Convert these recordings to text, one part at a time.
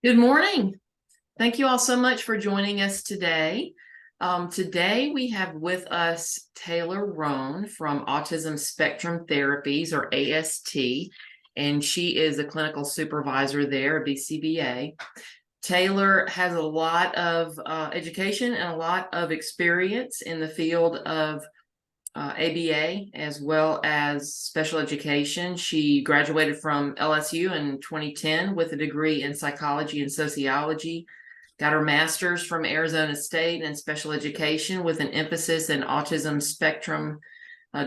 Good morning. Thank you all so much for joining us today. Today we have with us Taylor Roan from Autism Spectrum Therapies, or AST, and she is a clinical supervisor there, BCBA. Taylor has a lot of education and a lot of experience in the field of ABA as well as special education. She graduated from LSU in 2010 with a degree in psychology and sociology, got her master's from Arizona State in special education with an emphasis in autism spectrum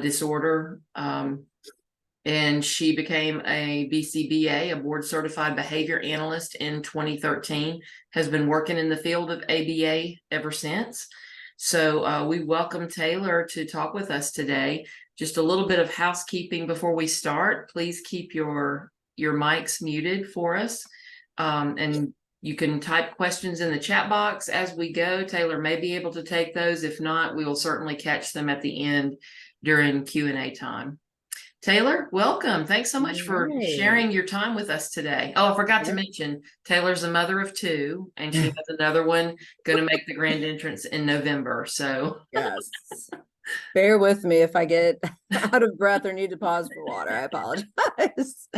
disorder. And she became a BCBA, a board certified behavior analyst in 2013, has been working in the field of ABA ever since. So we welcome Taylor to talk with us today. Just a little bit of housekeeping before we start. Please keep your mics muted for us. And you can type questions in the chat box as we go. Taylor may be able to take those. If not, we will certainly catch them at the end during Q&A time. Taylor, welcome. Thanks so much for sharing your time with us today. Oh, I forgot to mention, Taylor's a mother of two, and she has another one going to make the grand entrance in November. So yes, bear with me if I get out of breath or need to pause for water. I apologize.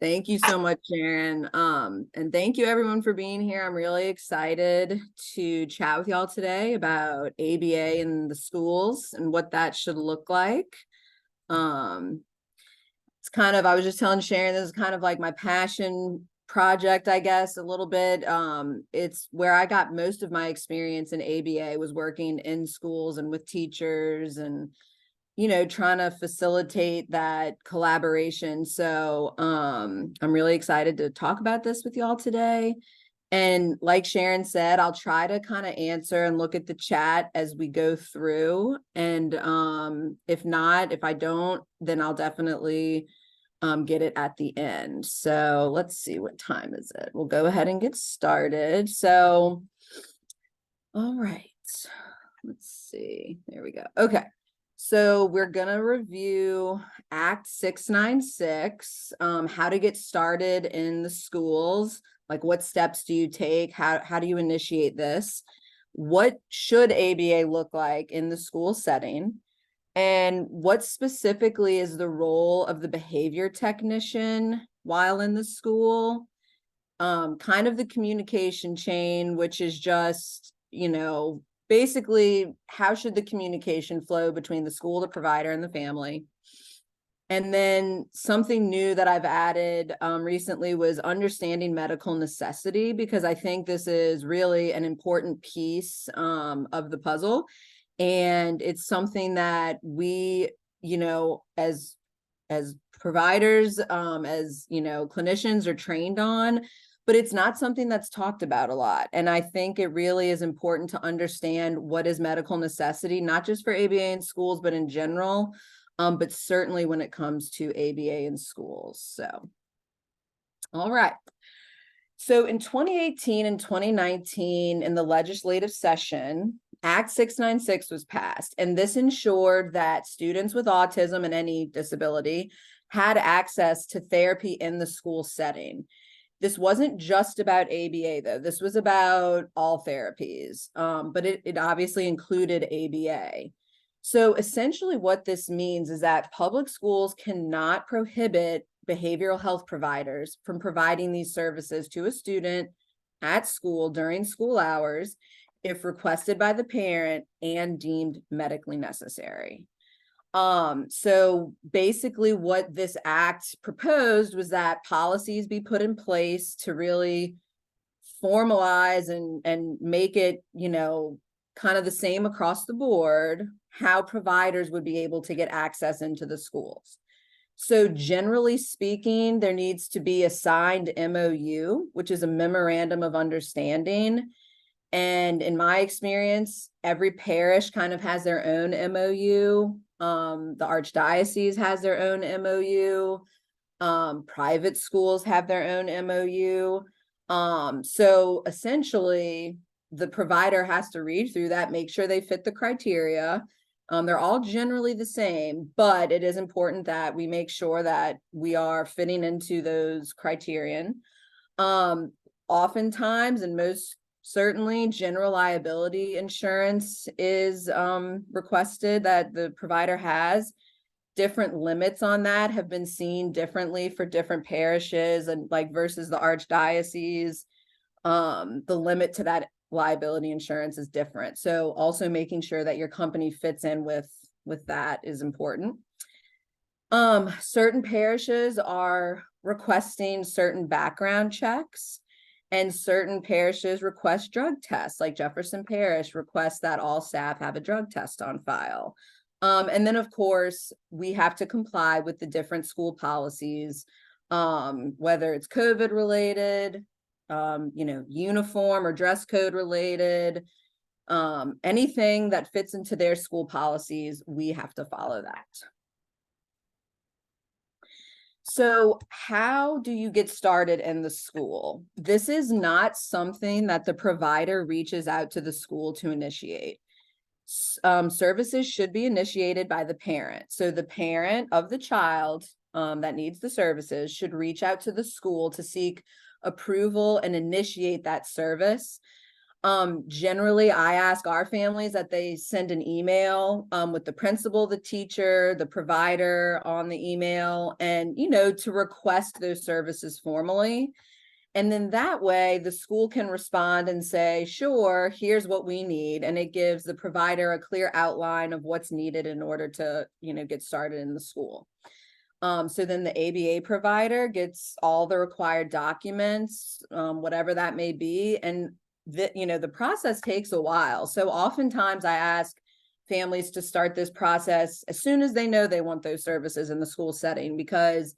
Thank you so much, Sharon. And thank you everyone for being here. I'm really excited to chat with y'all today about ABA in the schools and what that should look like. It's kind of, I was just telling Sharon, this is kind of like my passion project, I guess, a little bit. It's where I got most of my experience in ABA, was working in schools and with teachers and, trying to facilitate that collaboration. So I'm really excited to talk about this with y'all today. And like Sharon said, I'll try to kind of answer and look at the chat as we go through. And if not, if I don't, then I'll definitely get it at the end. So let's see, what time is it? We'll go ahead and get started. So, all right, let's see. There we go. Okay. So we're going to review Act 696, how to get started in the schools. Like, what steps do you take? How do you initiate this? What should ABA look like in the school setting? And what specifically is the role of the behavior technician while in the school? Kind of the communication chain, which is just, basically how should the communication flow between the school, the provider, and the family? And then something new that I've added recently was understanding medical necessity, because I think this is really an important piece of the puzzle. And it's something that we, as providers, as clinicians are trained on, but it's not something that's talked about a lot. And I think it really is important to understand what is medical necessity, not just for ABA in schools, but in general, but certainly when it comes to ABA in schools. So, all right. So in 2018 and 2019, in the legislative session, Act 696 was passed, and this ensured that students with autism and any disability had access to therapy in the school setting. This wasn't just about ABA, though. This was about all therapies, but it obviously included ABA. So essentially what this means is that public schools cannot prohibit behavioral health providers from providing these services to a student at school during school hours if requested by the parent and deemed medically necessary. So basically what this act proposed was that policies be put in place to really formalize and make it, kind of the same across the board, how providers would be able to get access into the schools. So generally speaking, there needs to be a signed MOU, which is a memorandum of understanding. And in my experience, every parish kind of has their own MOU. The Archdiocese has their own MOU. Private schools have their own MOU. So essentially, the provider has to read through that, make sure they fit the criteria. They're all generally the same, but it is important that we make sure that we are fitting into those criterion. oftentimes, and most certainly, general liability insurance is requested that the provider has. Different limits on that have been seen differently for different parishes, and like versus the archdiocese, the limit to that liability insurance is different. So also making sure that your company fits in with that is important. Certain parishes are requesting certain background checks, and certain parishes request drug tests, like Jefferson Parish requests that all staff have a drug test on file. And then of course, we have to comply with the different school policies, whether it's COVID related, uniform or dress code related, anything that fits into their school policies, we have to follow that. So how do you get started in the school? This is not something that the provider reaches out to the school to initiate. Services should be initiated by the parent. So the parent of the child that needs the services should reach out to the school to seek approval and initiate that service. Generally, I ask our families that they send an email with the principal, the teacher, the provider on the email, and, to request those services formally. And then that way the school can respond and say, sure, here's what we need. And it gives the provider a clear outline of what's needed in order to, get started in the school. So then the ABA provider gets all the required documents, whatever that may be. And the process takes a while. So oftentimes I ask families to start this process as soon as they know they want those services in the school setting, because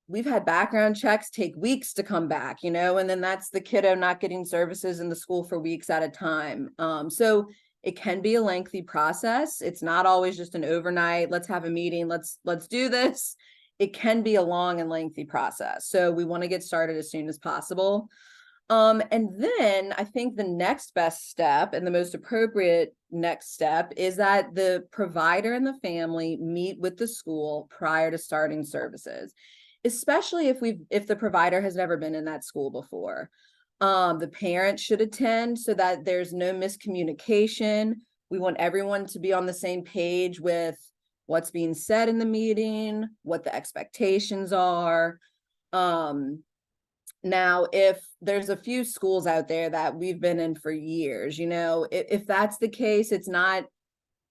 we've had background checks take weeks to come back, and then that's the kiddo not getting services in the school for weeks at a time. So it can be a lengthy process. It's not always just an overnight, let's have a meeting, let's do this. It can be a long and lengthy process. So we want to get started as soon as possible. And then I think the next best step and the most appropriate next step is that the provider and the family meet with the school prior to starting services, especially if the provider has never been in that school before. The parent should attend so that there's no miscommunication. We want everyone to be on the same page with what's being said in the meeting, what the expectations are. Now, if there's a few schools out there that we've been in for years, if that's the case, it's not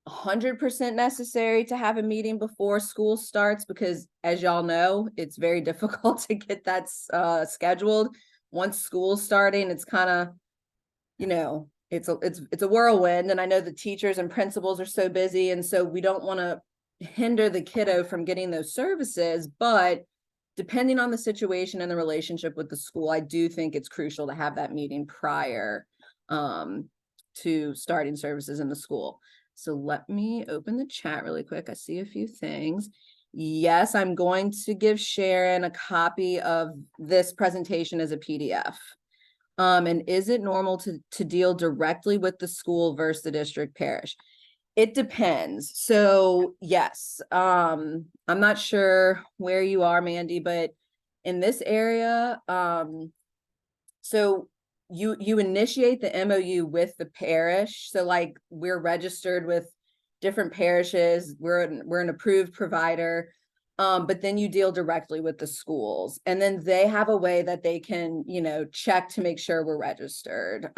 100% necessary to have a meeting before school starts, because as y'all know, it's very difficult to get that scheduled. Once school's starting, it's kind of, it's a whirlwind. And I know the teachers and principals are so busy, and so we don't want to hinder the kiddo from getting those services. But depending on the situation and the relationship with the school, I do think it's crucial to have that meeting prior to starting services in the school. So let me open the chat really quick. I see a few things. Yes, I'm going to give Sharon a copy of this presentation as a PDF. And is it normal to deal directly with the school versus the district parish? It depends. So yes, I'm not sure where you are, Mandy, but in this area, so you initiate the MOU with the parish. So like we're registered with different parishes, we're an approved provider, but then you deal directly with the schools, and then they have a way that they can, check to make sure we're registered.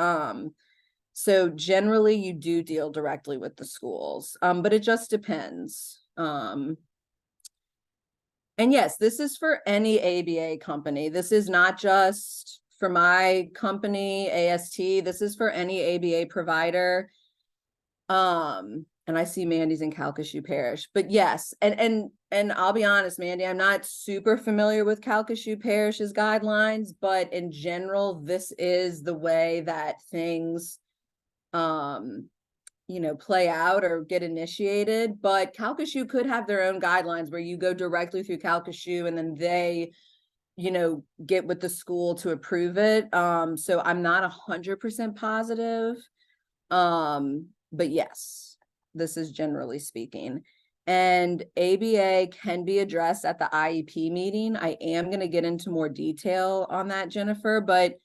So generally you do deal directly with the schools, but it just depends. And yes, this is for any ABA company. This is not just for my company, AST. This is for any ABA provider. And I see Mandy's in Calcasieu Parish, but yes, and I'll be honest, Mandy, I'm not super familiar with Calcasieu Parish's guidelines, but in general, this is the way that things play out or get initiated. But Calcasieu could have their own guidelines where you go directly through Calcasieu and then they, get with the school to approve it. So I'm not 100% positive. But yes, this is generally speaking. And ABA can be addressed at the IEP meeting. I am going to get into more detail on that, Jennifer, but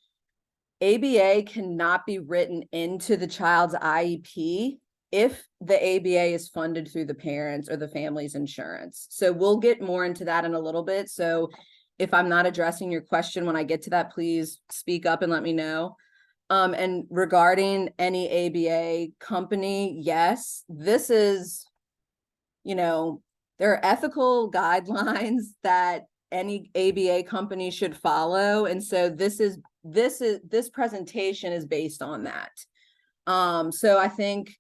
ABA cannot be written into the child's IEP if the ABA is funded through the parents or the family's insurance. So we'll get more into that in a little bit. So if I'm not addressing your question when I get to that, please speak up and let me know. And regarding any ABA company, yes, this is, there are ethical guidelines that any ABA company should follow. And so this presentation is based on that. So I think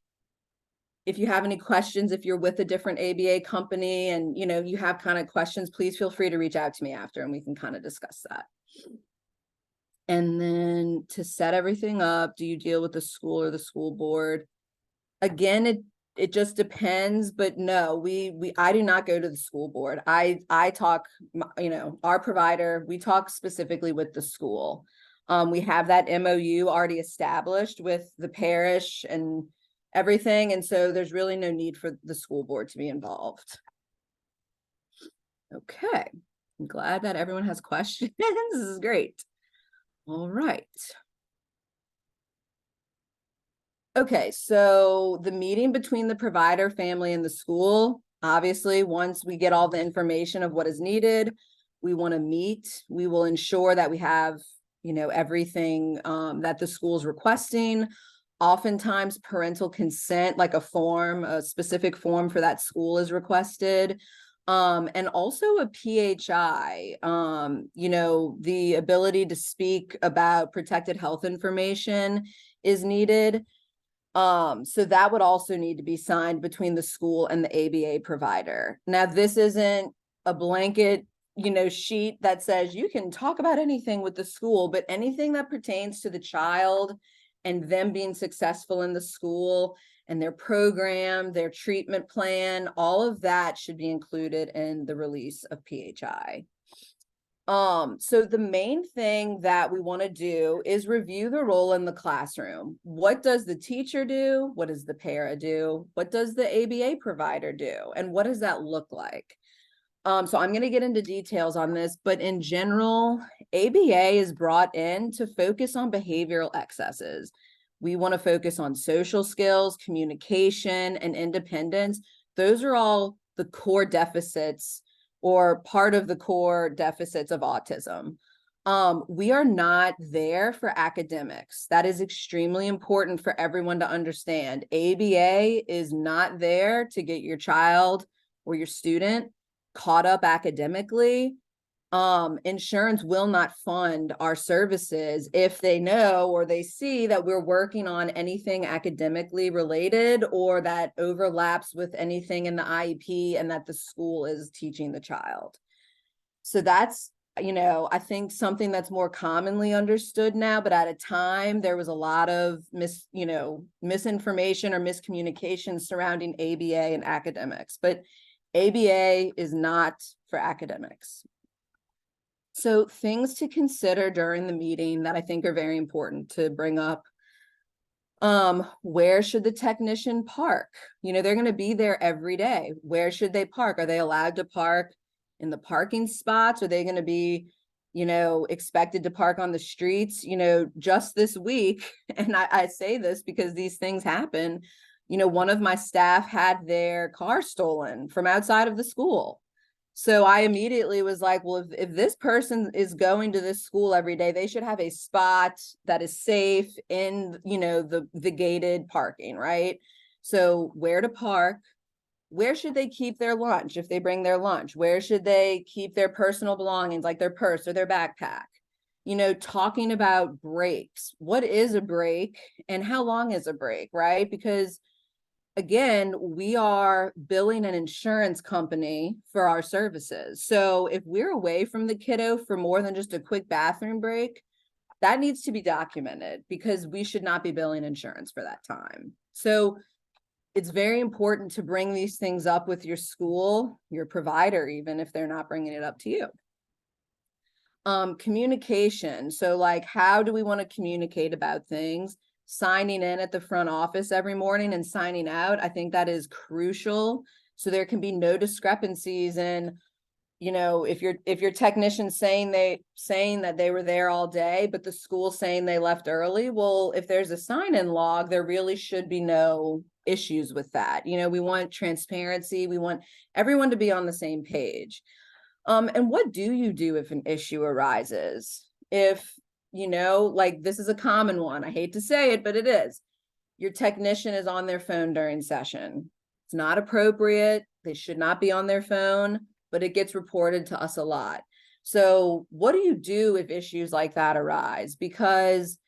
if you have any questions, if you're with a different ABA company and, you have kind of questions, please feel free to reach out to me after and we can kind of discuss that. And then to set everything up, do you deal with the school or the school board? Again, it just depends, but no, I do not go to the school board. I talk, our provider, we talk specifically with the school. We have that MOU already established with the parish and everything. And so there's really no need for the school board to be involved. Okay. I'm glad that everyone has questions. This is great. All right. Okay, so the meeting between the provider, family, and the school, obviously, once we get all the information of what is needed, we want to meet. We will ensure that we have, everything that the school is requesting. Oftentimes, parental consent, like a specific form for that school is requested. And also a PHI, the ability to speak about protected health information is needed. So that would also need to be signed between the school and the ABA provider. Now, this isn't a blanket, sheet that says you can talk about anything with the school, but anything that pertains to the child and them being successful in the school and their program, their treatment plan, all of that should be included in the release of PHI. So the main thing that we want to do is review the role in the classroom. What does the teacher do? What does the para do? What does the ABA provider do? And what does that look like? So I'm going to get into details on this, but in general, ABA is brought in to focus on behavioral excesses. We want to focus on social skills, communication, and independence. Those are all the core deficits or part of the core deficits of autism. We are not there for academics. That is extremely important for everyone to understand. ABA is not there to get your child or your student caught up academically. Insurance will not fund our services if they know or they see that we're working on anything academically related or that overlaps with anything in the IEP and that the school is teaching the child. So that's, I think something that's more commonly understood now, but at a time there was a lot of misinformation or miscommunication surrounding ABA and academics, but ABA is not for academics. So things to consider during the meeting that I think are very important to bring up. Where should the technician park? They're going to be there every day. Where should they park? Are they allowed to park in the parking spots? Are they going to be, expected to park on the streets? Just this week, and I say this because these things happen. One of my staff had their car stolen from outside of the school. So I immediately was like, well, if this person is going to this school every day, they should have a spot that is safe in, the gated parking, right? So where to park, where should they keep their lunch if they bring their lunch? Where should they keep their personal belongings like their purse or their backpack? Talking about breaks. What is a break and how long is a break, right? Because again, we are billing an insurance company for our services. So if we're away from the kiddo for more than just a quick bathroom break, that needs to be documented because we should not be billing insurance for that time. So it's very important to bring these things up with your school, your provider, even if they're not bringing it up to you. Communication. So like, how do we want to communicate about things? Signing in at the front office every morning and signing out. I think that is crucial. So there can be no discrepancies in you know, if your technician's saying that they were there all day, but the school's saying they left early, well, if there's a sign-in log, there really should be no issues with that. You know, we want transparency. We want everyone to be on the same page. And what do you do if an issue arises? If, you know, like this is a common one. I hate to say it, but it is. Your technician is on their phone during session. It's not appropriate. They should not be on their phone, but it gets reported to us a lot. So what do you do if issues like that arise? Because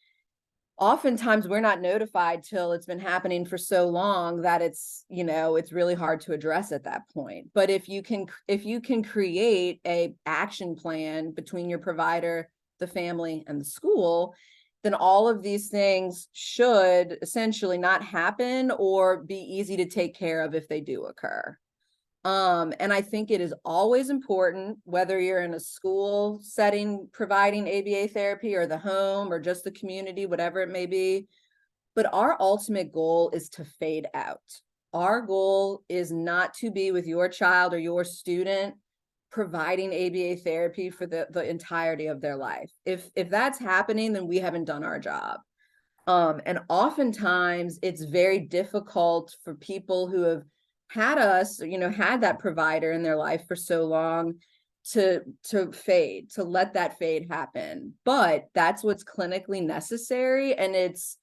oftentimes we're not notified till it's been happening for so long that it's, you know, it's really hard to address at that point. But if you can create a action plan between your provider, the family, and the school, then all of these things should essentially not happen or be easy to take care of if they do occur. And I think it is always important, whether you're in a school setting providing ABA therapy or the home or just the community, whatever it may be. But our ultimate goal is to fade out. Our goal is not to be with your child or your student providing ABA therapy for the entirety of their life. If that's happening, then we haven't done our job. And oftentimes it's very difficult for people who have had us, you know, had that provider in their life for so long to let that fade happen. But that's what's clinically necessary, and it's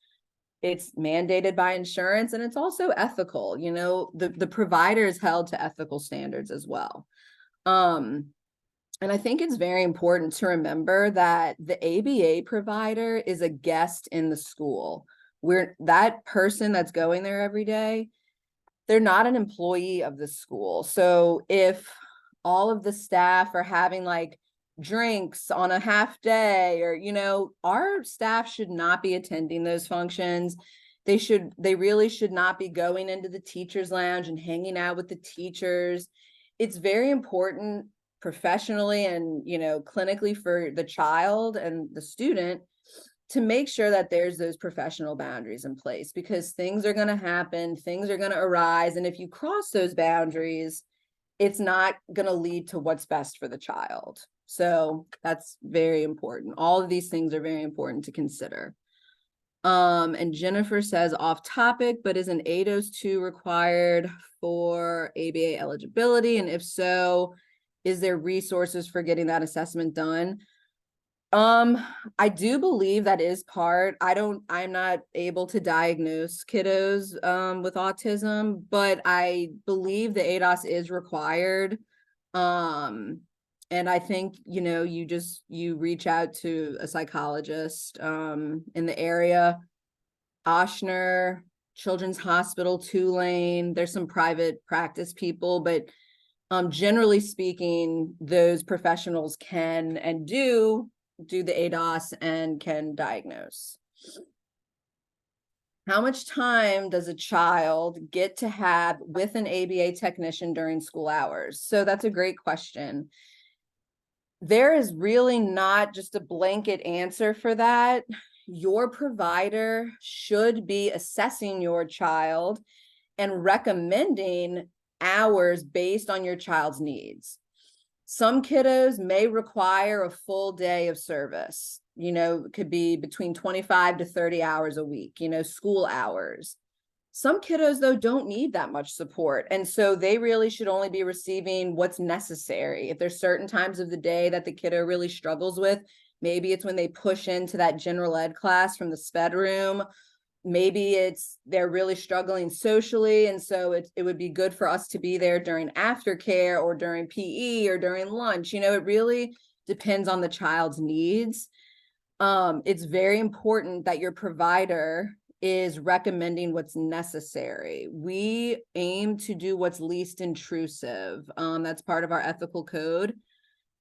mandated by insurance, and it's also ethical. You know, the provider is held to ethical standards as well. And I think it's very important to remember that the ABA provider is a guest in the school. That person that's going there every day, they're not an employee of the school. So if all of the staff are having like drinks on a half day, or, you know, our staff should not be attending those functions. They really should not be going into the teachers' lounge and hanging out with the teachers. It's very important professionally and, you know, clinically for the child and the student to make sure that there's those professional boundaries in place, because things are going to happen, things are going to arise. And if you cross those boundaries, it's not going to lead to what's best for the child. So that's very important. All of these things are very important to consider. And Jennifer says off topic, but is an ADOS 2 required for ABA eligibility? And if so, is there resources for getting that assessment done? I do believe that is part. I'm not able to diagnose kiddos with autism, but I believe the ADOS is required. And I think, you know, you reach out to a psychologist in the area. Ochsner, Children's Hospital, Tulane, there's some private practice people, but generally speaking, those professionals can and do the ADOS and can diagnose. How much time does a child get to have with an ABA technician during school hours? So that's a great question. There is really not just a blanket answer for that. Your provider should be assessing your child and recommending hours based on your child's needs. Some kiddos may require a full day of service. You know, it could be between 25 to 30 hours a week, you know, school hours. Some kiddos, though, don't need that much support. And so they really should only be receiving what's necessary. If there's certain times of the day that the kiddo really struggles with, maybe it's when they push into that general ed class from the SPED room. Maybe they're really struggling socially, and so it would be good for us to be there during aftercare or during PE or during lunch. You know, it really depends on the child's needs. It's very important that your provider is recommending what's necessary. We aim to do what's least intrusive. That's part of our ethical code.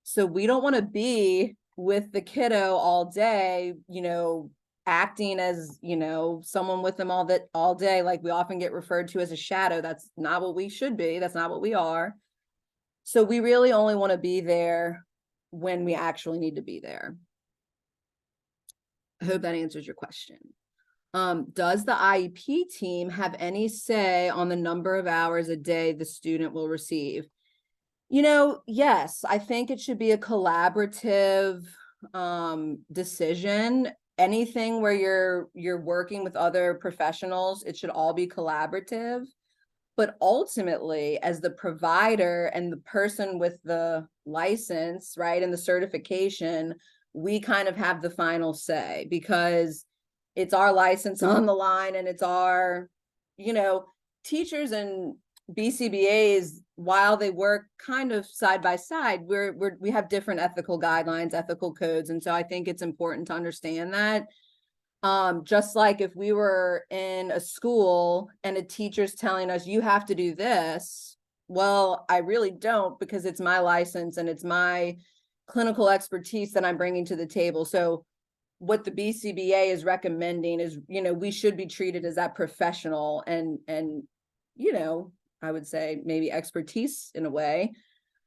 So we don't want to be with the kiddo all day, you know, acting as, you know, someone with them all day. Like we often get referred to as a shadow. That's not what we should be. That's not what we are. So we really only want to be there when we actually need to be there. I hope that answers your question. Does the IEP team have any say on the number of hours a day the student will receive? Yes, I think it should be a collaborative decision. Anything where you're working with other professionals, it should all be collaborative. But ultimately, as the provider and the person with the license, right, and the certification, we kind of have the final say because it's our license on the line and it's our, you know, teachers and BCBAs, while they work kind of side by side, we have different ethical guidelines, ethical codes. And so I think it's important to understand that. Just like if we were in a school and a teacher's telling us you have to do this, well, I really don't, because it's my license and it's my clinical expertise that I'm bringing to the table. So what the BCBA is recommending is, we should be treated as that professional and I would say maybe expertise in a way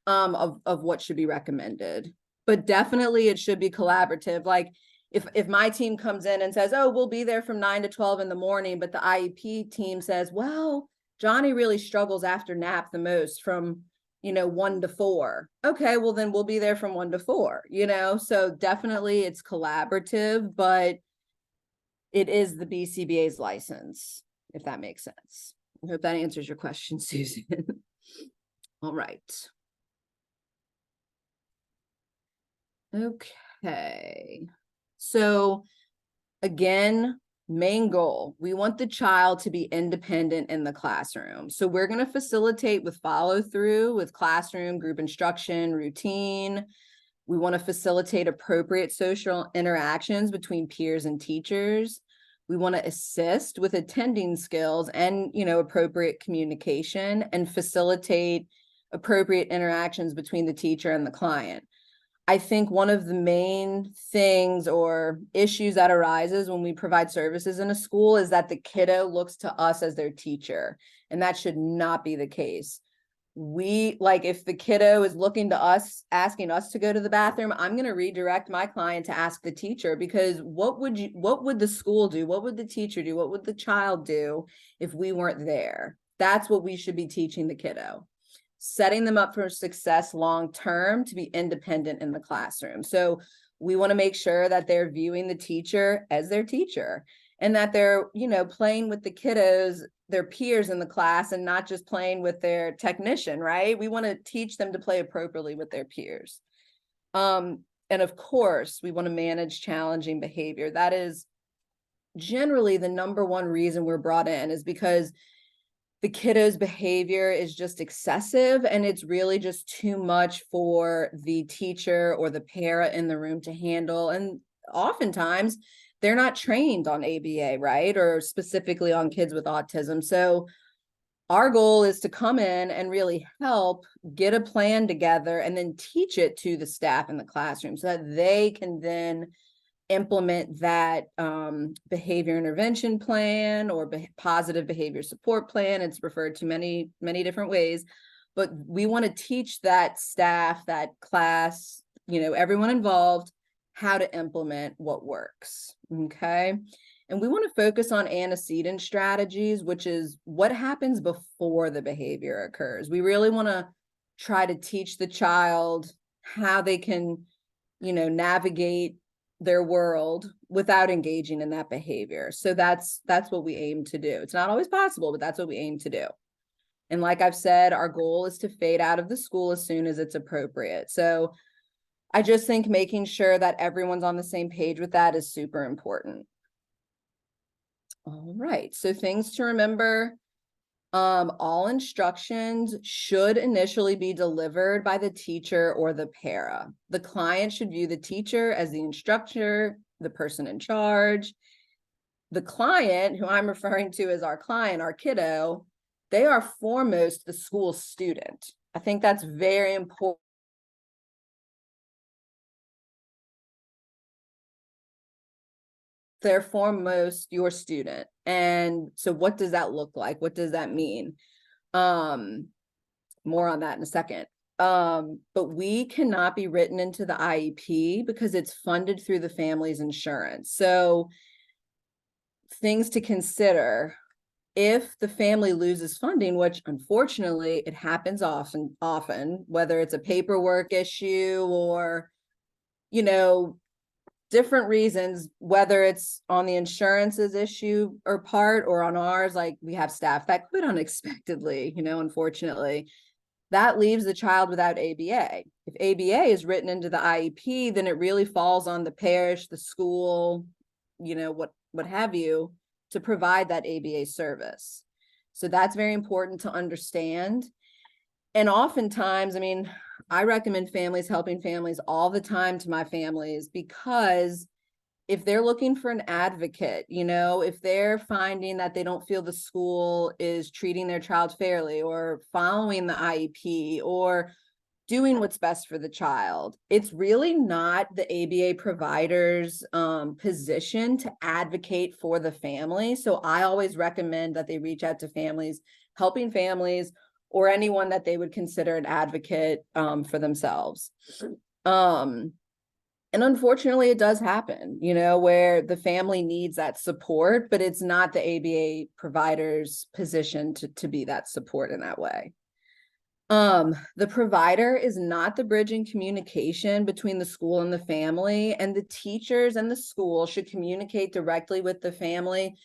of what should be recommended. But definitely it should be collaborative. Like if my team comes in and says, oh, we'll be there from 9 to 12 in the morning, but the IEP team says, well, Johnny really struggles after nap the most from 1 to 4. Okay, well then we'll be there from 1 to 4, so definitely it's collaborative, but it is the BCBA's license, if that makes sense. I hope that answers your question, Susan. All right. Okay. So again, main goal, we want the child to be independent in the classroom. So we're going to facilitate with follow through with classroom, group instruction, routine. We want to facilitate appropriate social interactions between peers and teachers. We want to assist with attending skills and, appropriate communication, and facilitate appropriate interactions between the teacher and the client. I think one of the main things or issues that arises when we provide services in a school is that the kiddo looks to us as their teacher, and that should not be the case. If the kiddo is looking to us, asking us to go to the bathroom, I'm going to redirect my client to ask the teacher, because what would the school do? What would the teacher do? What would the child do if we weren't there? That's what we should be teaching the kiddo, setting them up for success long-term to be independent in the classroom. So we want to make sure that they're viewing the teacher as their teacher, and that they're, playing with the kiddos, their peers in the class, and not just playing with their technician, right? We want to teach them to play appropriately with their peers. And of course, we want to manage challenging behavior. That is generally the number one reason we're brought in, is because the kiddo's behavior is just excessive, and it's really just too much for the teacher or the para in the room to handle. And oftentimes they're not trained on ABA, right? Or specifically on kids with autism. So our goal is to come in and really help get a plan together and then teach it to the staff in the classroom so that they can then implement that behavior intervention plan or positive behavior support plan. It's referred to many, many different ways, but we want to teach that staff, that class, everyone involved, how to implement what works. Okay. And we want to focus on antecedent strategies, which is what happens before the behavior occurs. We really want to try to teach the child how they can, navigate their world without engaging in that behavior. So that's what we aim to do. It's not always possible, but that's what we aim to do. And like I've said, our goal is to fade out of the school as soon as it's appropriate. So I just think making sure that everyone's on the same page with that is super important. All right, so things to remember. All instructions should initially be delivered by the teacher or the para. The client should view the teacher as the instructor, the person in charge. The client, who I'm referring to as our client, our kiddo, they are foremost the school student. I think that's very important. They're foremost your student. And so what does that look like? What does that mean? More on that in a second. But we cannot be written into the IEP because it's funded through the family's insurance. So things to consider. if the family loses funding, which unfortunately it happens often, whether it's a paperwork issue or, you know, different reasons, whether it's on the insurance's issue or part or on ours, like we have staff that quit unexpectedly, unfortunately, that leaves the child without ABA. If ABA is written into the IEP, then it really falls on the parish, the school, what have you, to provide that ABA service. So that's very important to understand. And oftentimes, I recommend helping families all the time to my families, because if they're looking for an advocate, if they're finding that they don't feel the school is treating their child fairly or following the IEP or doing what's best for the child, it's really not the ABA provider's position to advocate for the family. So I always recommend that they reach out to families, helping families, or anyone that they would consider an advocate for themselves. And unfortunately, it does happen, where the family needs that support, but it's not the ABA provider's position to be that support in that way. The provider is not the bridge in communication between the school and the family, and the teachers and the school should communicate directly with the family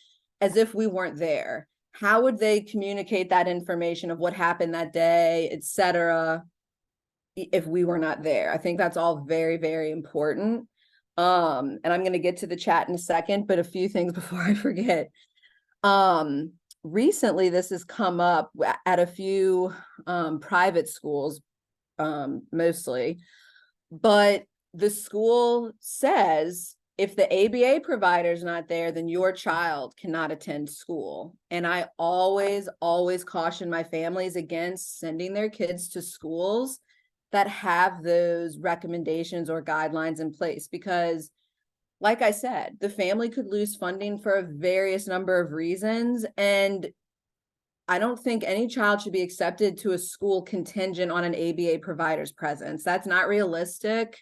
as if we weren't there. How would they communicate that information of what happened that day, etc., if we were not there? I think that's all very, very important. And I'm going to get to the chat in a second, but a few things before I forget. Recently, this has come up at a few private schools, mostly, but the school says if the ABA provider is not there, then your child cannot attend school. And I always caution my families against sending their kids to schools that have those recommendations or guidelines in place, because like I said, the family could lose funding for a various number of reasons. And I don't think any child should be accepted to a school contingent on an ABA provider's presence. That's not realistic.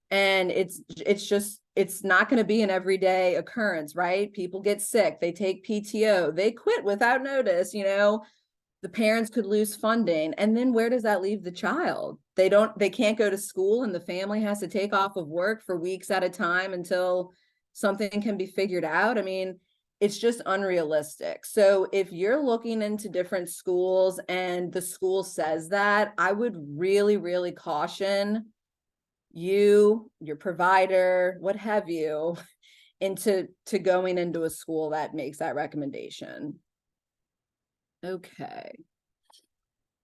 And it's not going to be an everyday occurrence, right? People get sick, they take PTO, they quit without notice, the parents could lose funding. And then where does that leave the child? They can't go to school, and the family has to take off of work for weeks at a time until something can be figured out. It's just unrealistic. So if you're looking into different schools and the school says that, I would really, really caution you, your provider, what have you, into going into a school that makes that recommendation. Okay.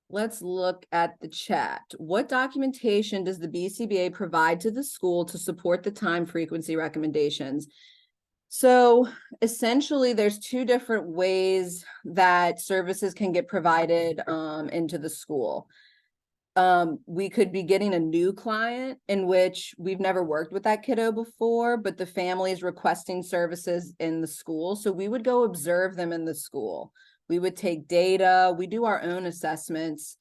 Let's look at the chat. What documentation does the BCBA provide to the school to support the time frequency recommendations? So essentially, there's two different ways that services can get provided into the school. We could be getting a new client in which we've never worked with that kiddo before, but the family is requesting services in the school. So we would go observe them in the school. We would take data, we do our own assessments,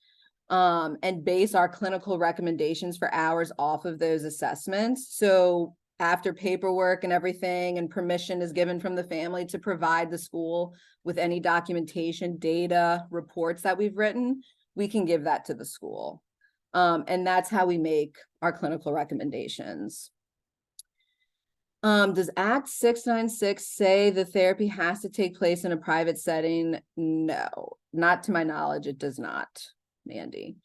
and base our clinical recommendations for hours off of those assessments. So after paperwork and everything and permission is given from the family to provide the school with any documentation, data, reports that we've written, we can give that to the school. And that's how we make our clinical recommendations. Does Act 696 say the therapy has to take place in a private setting? No, not to my knowledge, it does not, Mandy.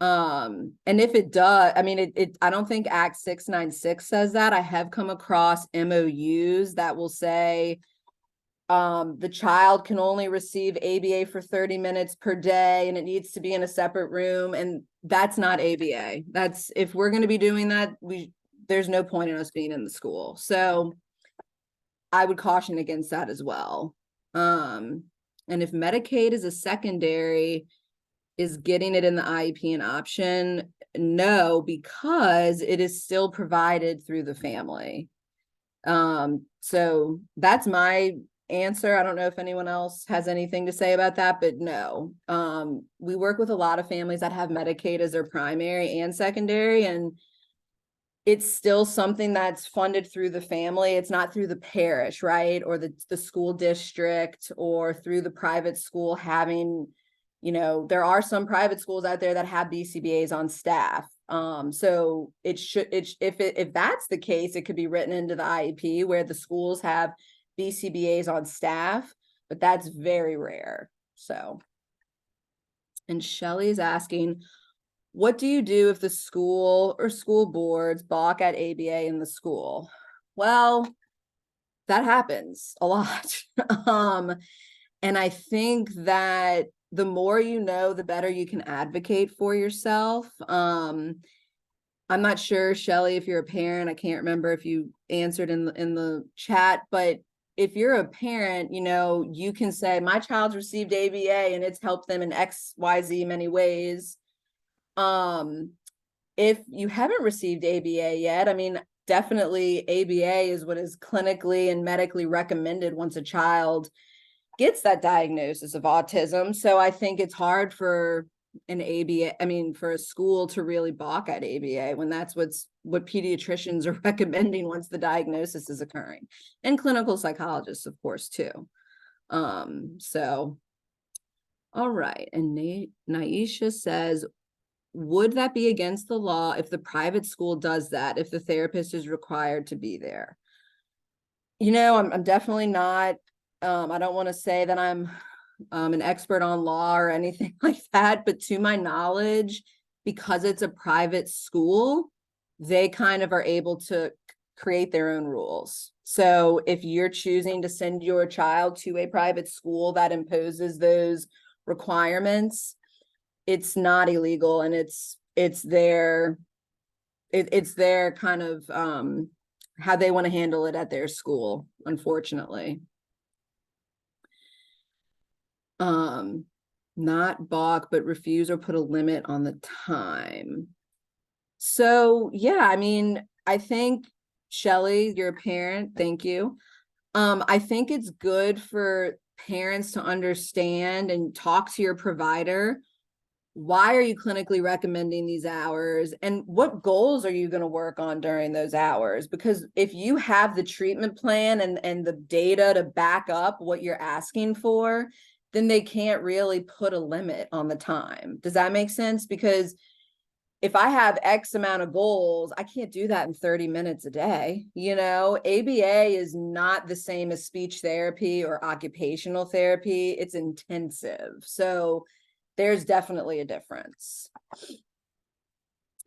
And if it does, I don't think Act 696 says that. I have come across MOUs that will say the child can only receive ABA for 30 minutes per day and it needs to be in a separate room. And that's not ABA. That's, if we're going to be doing that, there's no point in us being in the school. So I would caution against that as well. And if Medicaid is a secondary, is getting it in the IEP an option? No, because it is still provided through the family. So that's my answer. I don't know if anyone else has anything to say about that, but no. We work with a lot of families that have Medicaid as their primary and secondary, and it's still something that's funded through the family. It's not through the parish, right? Or the school district, or through the private school having, there are some private schools out there that have BCBAs on staff. So if that's the case, it could be written into the IEP where the schools have BCBAs on staff, but that's very rare. So, and Shelley's asking, what do you do if the school or school boards balk at ABA in the school? Well, that happens a lot. And I think that the more you know, the better you can advocate for yourself. I'm not sure, Shelley, if you're a parent, I can't remember if you answered in the chat, but if you're a parent, you can say, my child's received ABA and it's helped them in XYZ many ways. If you haven't received ABA yet, I mean, definitely ABA is what is clinically and medically recommended once a child gets that diagnosis of autism. So I think it's hard for for a school to really balk at ABA when that's what pediatricians are recommending once the diagnosis is occurring, and clinical psychologists, of course, too. So, all right. And Naisha says, would that be against the law if the private school does that, if the therapist is required to be there? I'm definitely not, I don't want to say that I'm an expert on law or anything like that, but to my knowledge, because it's a private school, they kind of are able to create their own rules. So if you're choosing to send your child to a private school that imposes those requirements, it's not illegal, and it's their kind of how they want to handle it at their school, unfortunately. Not balk, but refuse or put a limit on the time. So yeah, I mean, I think, Shelley, you're a parent, thank you. I think it's good for parents to understand and talk to your provider. Why are you clinically recommending these hours, and what goals are you going to work on during those hours? Because if you have the treatment plan and the data to back up what you're asking for, then they can't really put a limit on the time. Does that make sense? Because if I have X amount of goals, I can't do that in 30 minutes a day. ABA is not the same as speech therapy or occupational therapy. It's intensive. So there's definitely a difference.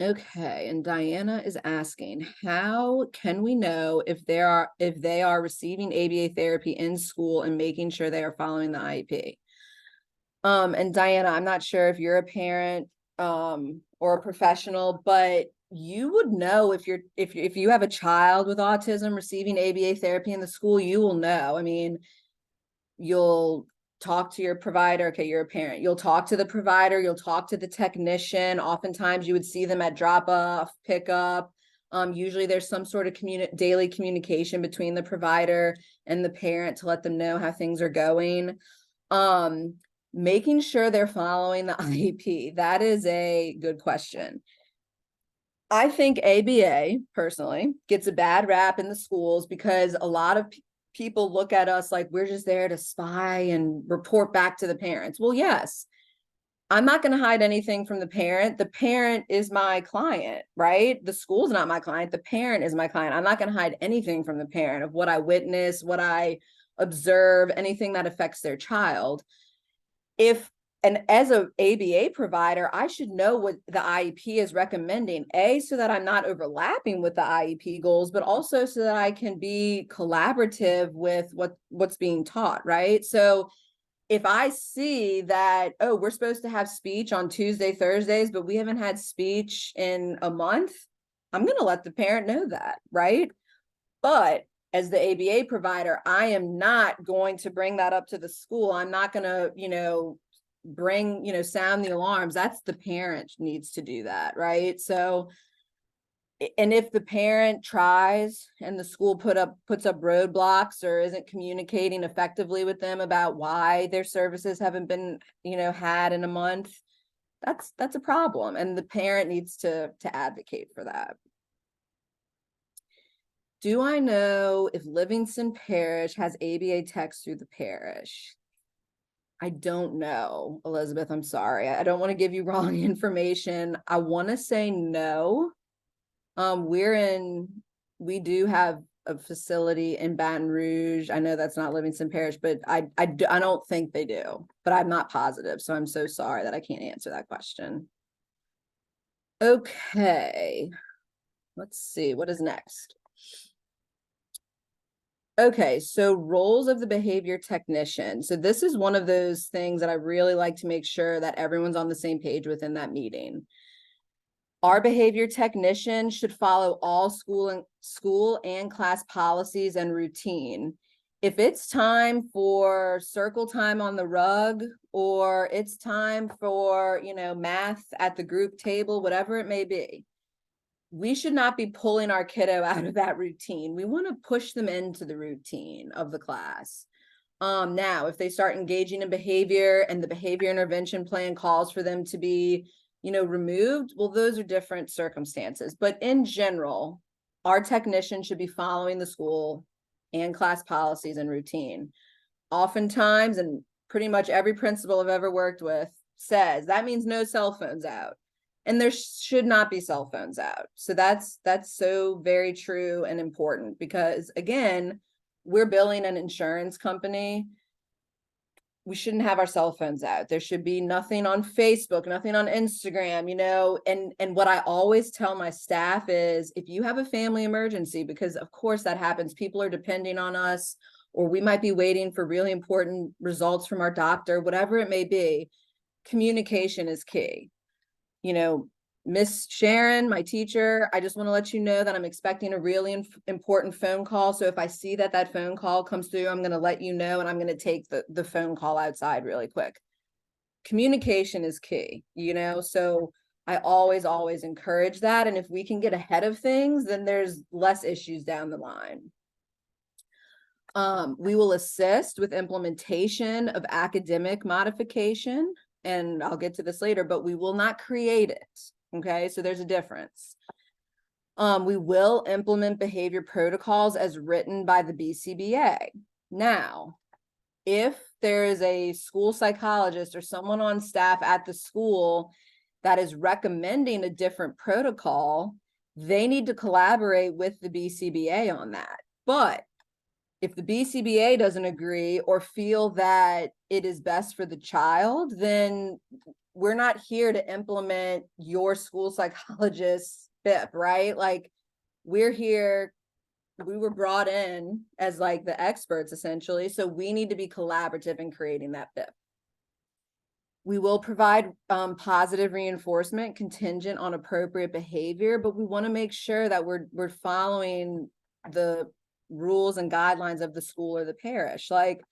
Okay, and Diana is asking, how can we know if they are receiving ABA therapy in school and making sure they are following the IEP? And Diana, I'm not sure if you're a parent or a professional, but you would know if you have a child with autism receiving ABA therapy in the school. You will know. I mean, you'll talk to your provider. Okay, you're a parent. You'll talk to the provider. You'll talk to the technician. Oftentimes you would see them at drop off, pick up. Usually there's some sort of daily communication between the provider and the parent to let them know how things are going. Making sure they're following the IEP. That is a good question. I think ABA personally gets a bad rap in the schools because a lot of people look at us like we're just there to spy and report back to the parents. Well, yes, I'm not going to hide anything from the parent. The parent is my client, right? The school's not my client. The parent is my client. I'm not going to hide anything from the parent of what I witness, what I observe, anything that affects their child. And as a ABA provider, I should know what the IEP is recommending, so that I'm not overlapping with the IEP goals, but also so that I can be collaborative with what's being taught, right? So if I see that, oh, we're supposed to have speech on Tuesday, Thursdays, but we haven't had speech in a month, I'm going to let the parent know that, right? But as the ABA provider, I am not going to bring that up to the school. I'm not going to, sound the alarms. That's the parent needs to do that, right? So, and if the parent tries and the school puts up roadblocks or isn't communicating effectively with them about why their services haven't been, had in a month, that's a problem. And the parent needs to advocate for that. Do I know if Livingston Parish has ABA techs through the parish? I don't know, Elizabeth. I'm sorry. I don't want to give you wrong information. I want to say no. We do have a facility in Baton Rouge. I know that's not Livingston Parish, but I don't think they do, but I'm not positive. So I'm so sorry that I can't answer that question. Okay. Let's see, what is next? Okay, so roles of the behavior technician. So this is one of those things that I really like to make sure that everyone's on the same page within that meeting. Our behavior technician should follow all school and class policies and routine. If it's time for circle time on the rug, or it's time for, math at the group table, whatever it may be, we should not be pulling our kiddo out of that routine. We want to push them into the routine of the class. Now, if they start engaging in behavior and the behavior intervention plan calls for them to be, removed, well, those are different circumstances. But in general, our technician should be following the school and class policies and routine. Oftentimes, and pretty much every principal I've ever worked with says that means no cell phones out. And there should not be cell phones out. So that's so very true and important, because again, we're billing an insurance company. We shouldn't have our cell phones out. There should be nothing on Facebook, nothing on Instagram, and what I always tell my staff is, if you have a family emergency, because of course that happens, people are depending on us, or we might be waiting for really important results from our doctor, whatever it may be, communication is key. Miss Sharon, my teacher, I just want to let you know that I'm expecting a really important phone call. So if I see that phone call comes through, I'm going to let you know, and I'm going to take the phone call outside really quick. Communication is key, so I always encourage that. And if we can get ahead of things, then there's less issues down the line. We will assist with implementation of academic modification, and I'll get to this later, but we will not create it. Okay, so there's a difference. We will implement behavior protocols as written by the BCBA. Now, if there is a school psychologist or someone on staff at the school that is recommending a different protocol, they need to collaborate with the BCBA on that. But if the BCBA doesn't agree or feel that it is best for the child, then we're not here to implement your school psychologist's BIP, right? Like, we're here, we were brought in as like the experts essentially. So we need to be collaborative in creating that BIP. We will provide positive reinforcement contingent on appropriate behavior, but we want to make sure that we're following the rules and guidelines of the school or the parish. Like,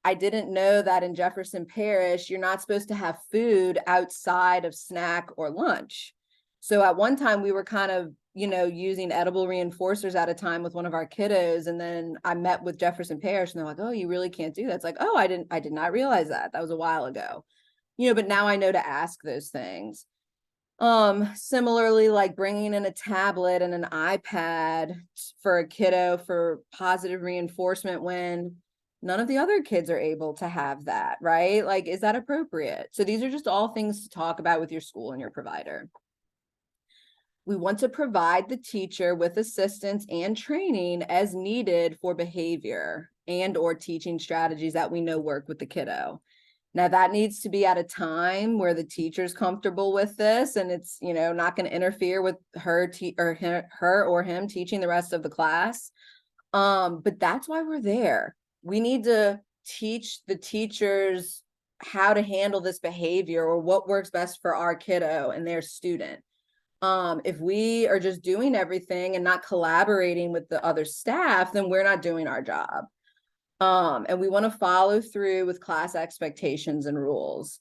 I didn't know that in Jefferson Parish, you're not supposed to have food outside of snack or lunch. So at one time we were kind of, using edible reinforcers at a time with one of our kiddos. And then I met with Jefferson Parish and they're like, oh, you really can't do that. It's like, oh, I did not realize that. That was a while ago, but now I know to ask those things. Similarly, like bringing in a tablet and an iPad for a kiddo for positive reinforcement when none of the other kids are able to have that, right? Like, is that appropriate? So these are just all things to talk about with your school and your provider. We want to provide the teacher with assistance and training as needed for behavior and or teaching strategies that we know work with the kiddo. Now that needs to be at a time where the teacher's comfortable with this and it's, not going to interfere with her or him teaching the rest of the class. But that's why we're there. We need to teach the teachers how to handle this behavior or what works best for our kiddo and their student. If we are just doing everything and not collaborating with the other staff, then we're not doing our job. And we want to follow through with class expectations and rules.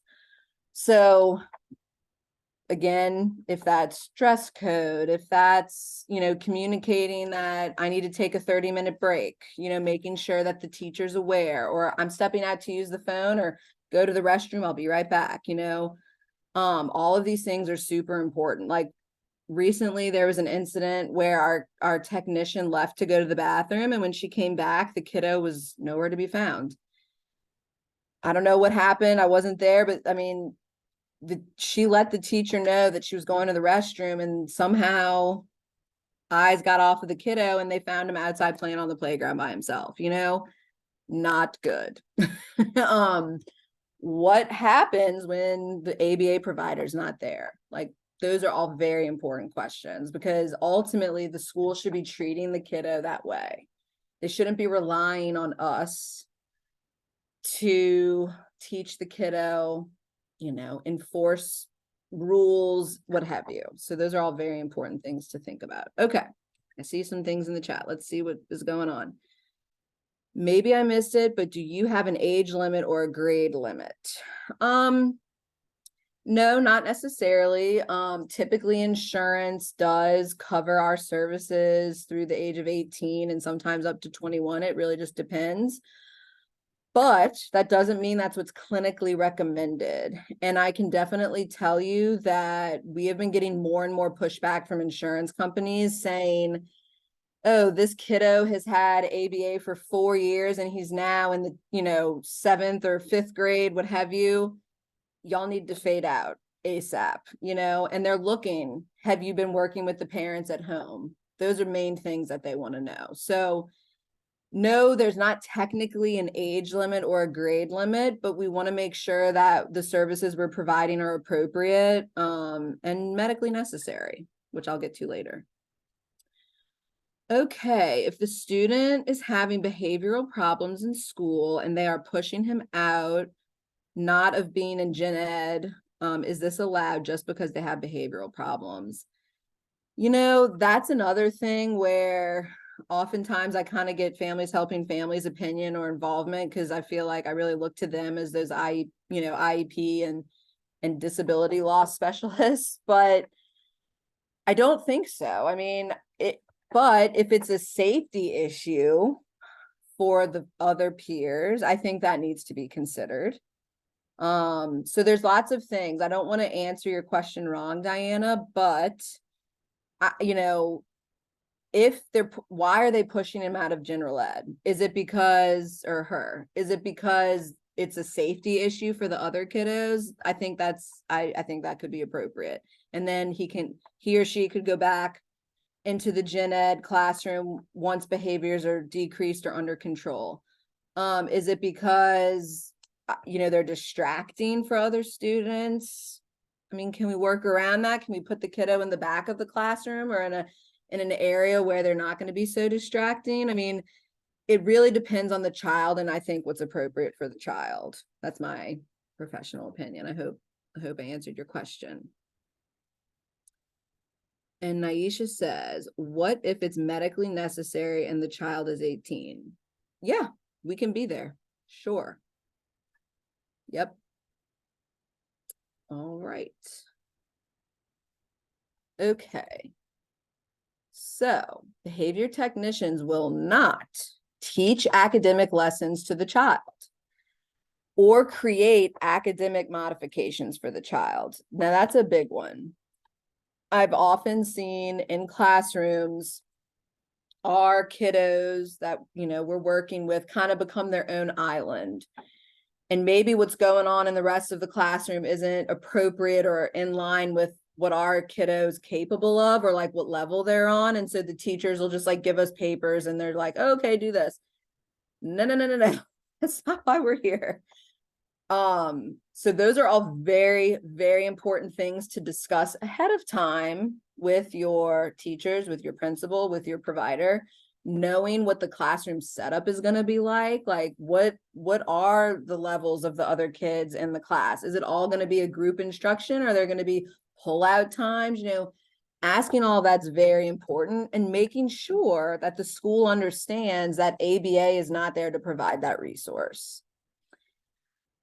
So again, if that's dress code, if that's, communicating that I need to take a 30-minute break, making sure that the teacher's aware, or I'm stepping out to use the phone or go to the restroom, I'll be right back, all of these things are super important. Like, recently there was an incident where our technician left to go to the bathroom, and when she came back, the kiddo was nowhere to be found. I don't know what happened. I wasn't there, but I mean, she let the teacher know that she was going to the restroom, and somehow eyes got off of the kiddo and they found him outside playing on the playground by himself, not good. What happens when the ABA provider's not there? Like, those are all very important questions, because ultimately the school should be treating the kiddo that way. They shouldn't be relying on us to teach the kiddo, enforce rules, what have you. So those are all very important things to think about. Okay, I see some things in the chat. Let's see what is going on. Maybe I missed it, but do you have an age limit or a grade limit? No, not necessarily. Typically insurance does cover our services through the age of 18 and sometimes up to 21. It really just depends. But that doesn't mean that's what's clinically recommended. And I can definitely tell you that we have been getting more and more pushback from insurance companies saying, oh, this kiddo has had ABA for 4 years and he's now in the, 7th or 5th grade, what have you. Y'all need to fade out ASAP, and they're looking, have you been working with the parents at home? Those are main things that they want to know. So no, there's not technically an age limit or a grade limit, but we want to make sure that the services we're providing are appropriate and medically necessary, which I'll get to later. Okay, if the student is having behavioral problems in school and they are pushing him out, not of being in gen ed, is this allowed just because they have behavioral problems? That's another thing where oftentimes I kind of get families helping families opinion or involvement, because I feel like I really look to them as those IEP and disability law specialists, but I don't think so. I mean, but if it's a safety issue for the other peers, I think that needs to be considered. So there's lots of things. I don't want to answer your question wrong, Diana, but why are they pushing him out of general ed? Is it because, or her, is it because it's a safety issue for the other kiddos? I think I think that could be appropriate. And then he or she could go back into the gen ed classroom once behaviors are decreased or under control. Is it because, they're distracting for other students? I mean, can we work around that? Can we put the kiddo in the back of the classroom or in an area where they're not going to be so distracting? I mean, it really depends on the child, and I think what's appropriate for the child. That's my professional opinion. I hope I answered your question. And Naisha says, what if it's medically necessary and the child is 18? Yeah, we can be there. Sure. Yep. All right. Okay. So behavior technicians will not teach academic lessons to the child or create academic modifications for the child. Now that's a big one. I've often seen in classrooms our kiddos that, we're working with kind of become their own island. And maybe what's going on in the rest of the classroom isn't appropriate or in line with what our kiddos capable of, or like what level they're on. And so the teachers will just like give us papers and they're like, oh, okay, do this. No. That's not why we're here. So those are all very, very important things to discuss ahead of time with your teachers, with your principal, with your provider, knowing what the classroom setup is going to be like what are the levels of the other kids in the class? Is it all going to be a group instruction? Are there going to be pull-out times? Asking all that's very important, and making sure that the school understands that ABA is not there to provide that resource.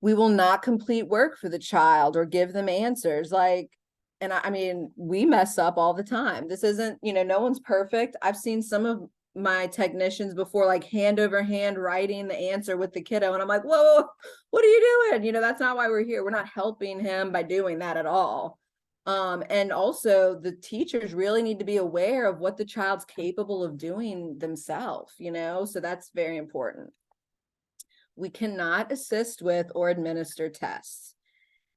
We will not complete work for the child or give them answers. And I mean, we mess up all the time. This isn't, no one's perfect. I've seen some of my technicians before, like hand over hand writing the answer with the kiddo. And I'm like, whoa, what are you doing? That's not why we're here. We're not helping him by doing that at all. And also the teachers really need to be aware of what the child's capable of doing themselves, so that's very important. We cannot assist with or administer tests.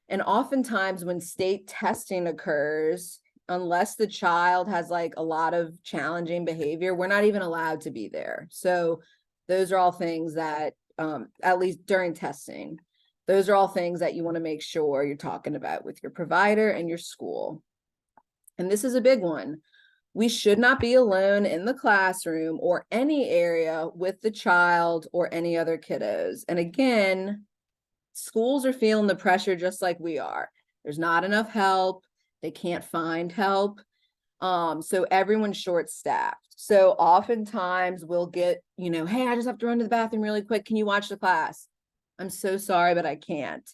And oftentimes when state testing occurs, unless the child has like a lot of challenging behavior, we're not even allowed to be there. So those are all things that, at least during testing, those are all things that you want to make sure you're talking about with your provider and your school. And this is a big one. We should not be alone in the classroom or any area with the child or any other kiddos. And again, schools are feeling the pressure just like we are. There's not enough help. They can't find help. So everyone's short-staffed. So oftentimes we'll get, hey, I just have to run to the bathroom really quick. Can you watch the class? I'm so sorry, but I can't.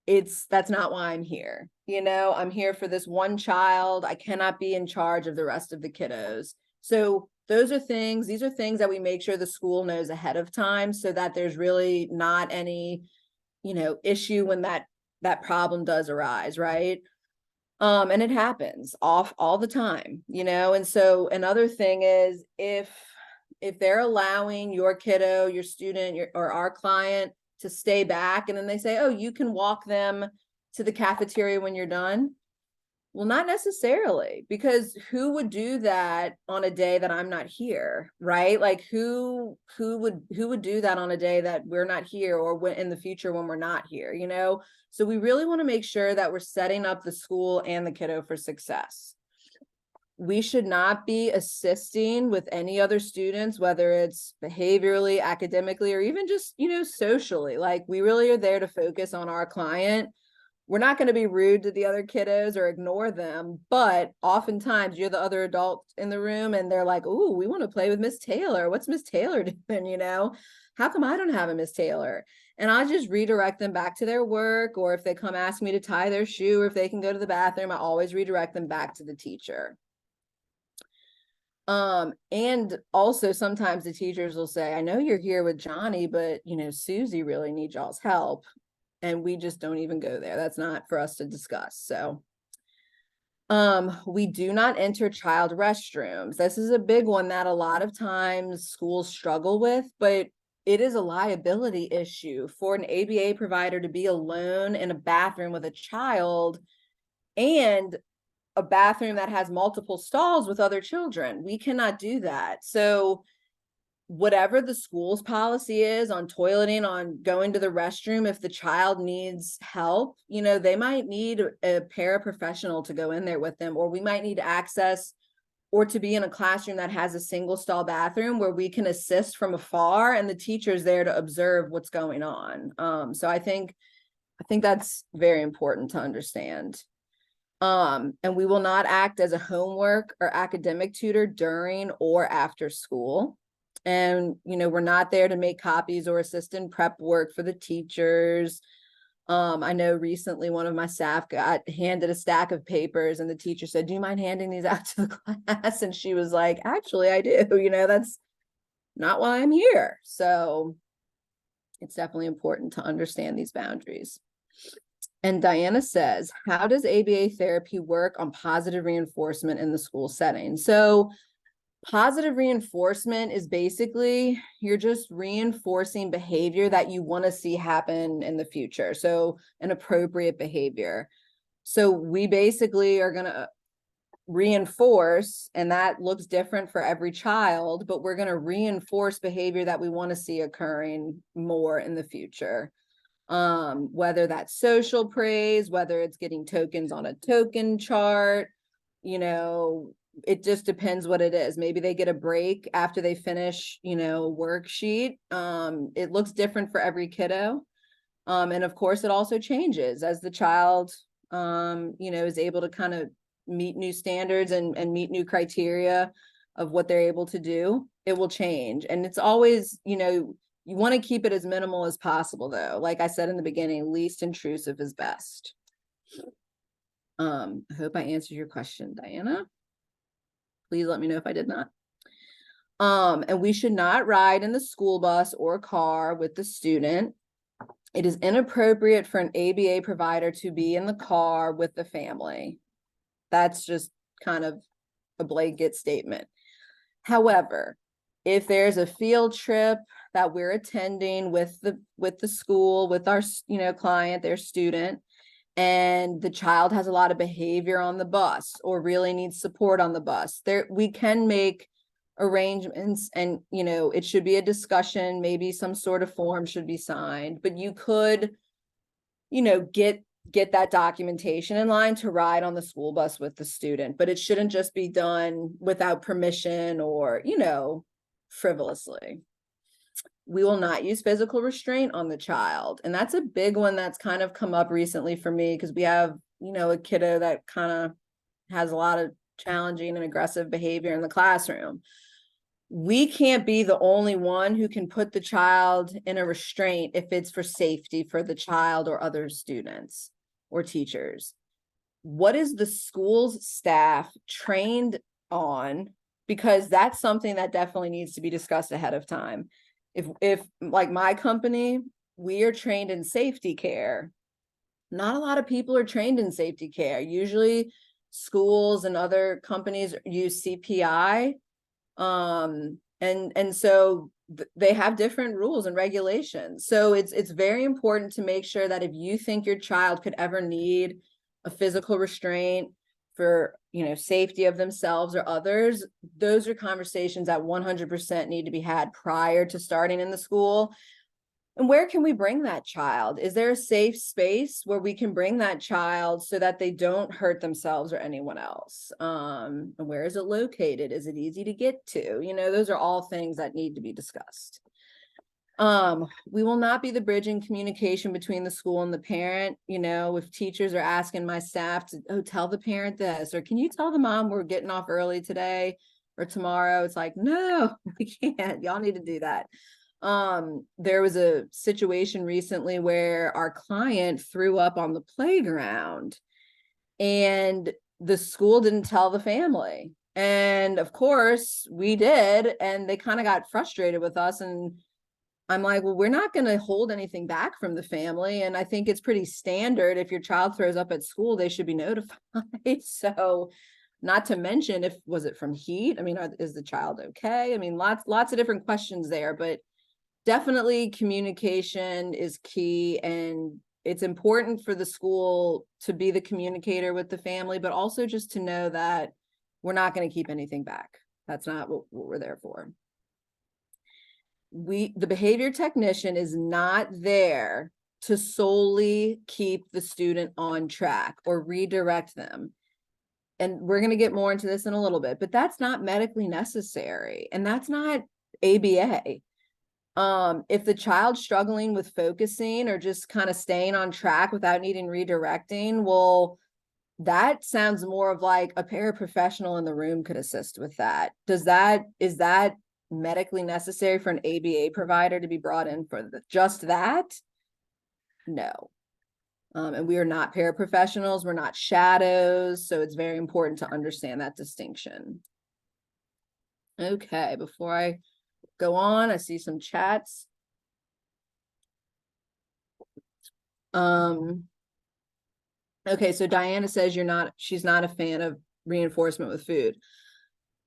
That's not why I'm here. I'm here for this one child. I cannot be in charge of the rest of the kiddos. So these are things that we make sure the school knows ahead of time so that there's really not any, issue when that problem does arise, right? And it happens all the time, and so another thing is if they're allowing your kiddo, your student, or our client to stay back, and then they say, oh, you can walk them to the cafeteria when you're done. Well, not necessarily, because who would do that on a day that I'm not here, right? Like who would do that on a day that we're not here, or when in the future when we're not here, So we really want to make sure that we're setting up the school and the kiddo for success. We should not be assisting with any other students, whether it's behaviorally, academically, or even just, socially. Like we really are there to focus on our client. We're not going to be rude to the other kiddos or ignore them, but oftentimes you're the other adult in the room and they're like, "Ooh, we want to play with Miss Taylor. What's Miss Taylor doing, How come I don't have a Miss Taylor?" And I just redirect them back to their work, or if they come ask me to tie their shoe, or if they can go to the bathroom, I always redirect them back to the teacher. And also sometimes the teachers will say, I know you're here with Johnny, but Susie really needs y'all's help. And we just don't even go there. That's not for us to discuss. So we do not enter child restrooms. This is a big one that a lot of times schools struggle with, but it is a liability issue for an ABA provider to be alone in a bathroom with a child, and a bathroom that has multiple stalls with other children. We cannot do that. So whatever the school's policy is on toileting, on going to the restroom, if the child needs help, they might need a paraprofessional to go in there with them, or we might need access or to be in a classroom that has a single stall bathroom where we can assist from afar and the teacher's there to observe what's going on. So I think that's very important to understand. And we will not act as a homework or academic tutor during or after school. And, we're not there to make copies or assist in prep work for the teachers. I know recently one of my staff got handed a stack of papers and the teacher said, "Do you mind handing these out to the class?" And she was like, "Actually, I do, that's not why I'm here." So it's definitely important to understand these boundaries. And Diana says, how does ABA therapy work on positive reinforcement in the school setting? So positive reinforcement is basically you're just reinforcing behavior that you want to see happen in the future. So an appropriate behavior. So we basically are going to reinforce, and that looks different for every child, but we're going to reinforce behavior that we want to see occurring more in the future. Whether that's social praise, whether it's getting tokens on a token chart, it just depends what it is. Maybe they get a break after they finish, worksheet. It looks different for every kiddo. And of course it also changes as the child, is able to kind of meet new standards and meet new criteria of what they're able to do. It will change. And it's always, you want to keep it as minimal as possible, though. Like I said in the beginning, least intrusive is best. I hope I answered your question, Diana. Please let me know if I did not. And we should not ride in the school bus or car with the student. It is inappropriate for an ABA provider to be in the car with the family. That's just kind of a blanket statement. However, if there's a field trip that we're attending with the school, with our, client, their student, and the child has a lot of behavior on the bus or really needs support on the bus, we can make arrangements, and it should be a discussion, maybe some sort of form should be signed, but you could get that documentation in line to ride on the school bus with the student, but it shouldn't just be done without permission or frivolously. We will not use physical restraint on the child, and that's a big one that's kind of come up recently for me, because we have a kiddo that kind of has a lot of challenging and aggressive behavior in the classroom. We can't be the only one who can put the child in a restraint if it's for safety for the child or other students or teachers. What is the school's staff trained on? Because that's something that definitely needs to be discussed ahead of time. If like my company, we are trained in safety care. Not a lot of people are trained in safety care. Usually schools and other companies use CPI. And so they have different rules and regulations. So it's very important to make sure that if you think your child could ever need a physical restraint for, safety of themselves or others, those are conversations that 100% need to be had prior to starting in the school. And where can we bring that child? Is there a safe space where we can bring that child so that they don't hurt themselves or anyone else? And where is it located? Is it easy to get to? Those are all things that need to be discussed. We will not be the bridge in communication between the school and the parent. If teachers are asking my staff to, tell the parent this, or can you tell the mom we're getting off early today or tomorrow? It's like, no, we can't. Y'all need to do that. There was a situation recently where our client threw up on the playground and the school didn't tell the family. And of course we did, and they kind of got frustrated with us. And I'm like, well, we're not going to hold anything back from the family. And I think it's pretty standard. If your child throws up at school, they should be notified. So not to mention, was it from heat? I mean, is the child okay? I mean, lots of different questions there, but definitely communication is key, and it's important for the school to be the communicator with the family, but also just to know that we're not going to keep anything back. That's not what we're there for. The behavior technician is not there to solely keep the student on track or redirect them. And we're going to get more into this in a little bit, but that's not medically necessary. And that's not ABA. If the child's struggling with focusing or just kind of staying on track without needing redirecting, well, that sounds more of like a paraprofessional in the room could assist with that. Is that medically necessary for an ABA provider to be brought in for just that? No. And we are not paraprofessionals. We're not shadows. So it's very important to understand that distinction. Okay, before I go on, I see some chats. Okay, so Diana says she's not a fan of reinforcement with food.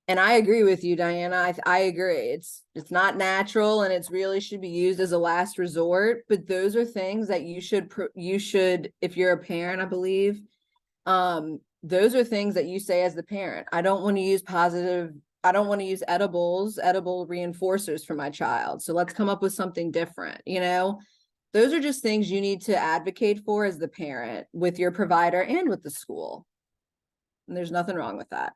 And I agree with you, Diana. I agree. It's not natural, and it's really should be used as a last resort. But those are things that you should, if you're a parent, I believe, those are things that you say as the parent. I don't want to use edible reinforcers for my child. So let's come up with something different. Those are just things you need to advocate for as the parent with your provider and with the school. And there's nothing wrong with that.